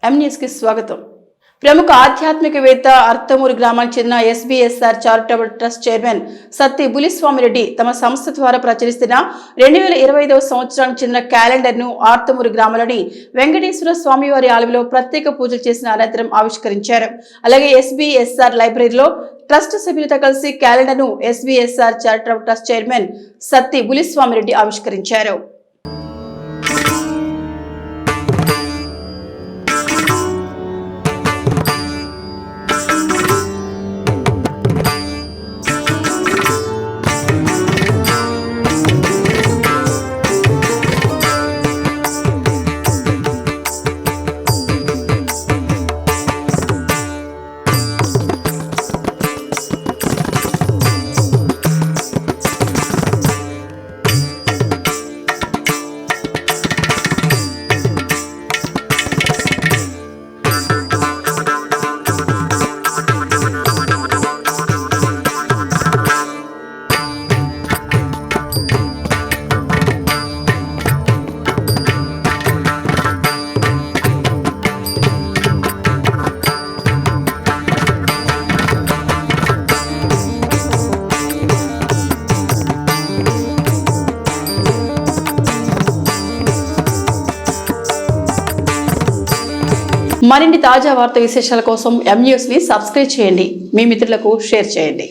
M news కి స్వాగతం. ప్రముఖ ఆధ్యాత్మికవేత్త అర్తమూరు గ్రామానికి చెందిన SBSR charitable trust chairman Satti Buliswamireddy తమ సంస్థ ద్వారా ప్రచురిస్తున్న 2025వ సంవత్సరానికి చెందిన క్యాలెండర్ ను ఆర్తమూరు గ్రామంలోని వెంకటేశ్వర స్వామివారి ఆలయంలో ప్రత్యేక పూజలు చేసిన అనంతరం ఆవిష్కరించారు. అలాగే ఎస్బీఎస్ఆర్ లైబ్రరీలో ట్రస్ట్ సభ్యులతో కలిసి క్యాలెండర్ ను SBSR charitable trust chairman Satti Buliswamireddy ఆవిష్కరించారు. మరిన్ని తాజా వార్తా విశేషాల కోసం ఎం న్యూస్ ని సబ్స్క్రైబ్ చేయండి. మీ మిత్రులకు షేర్ చేయండి.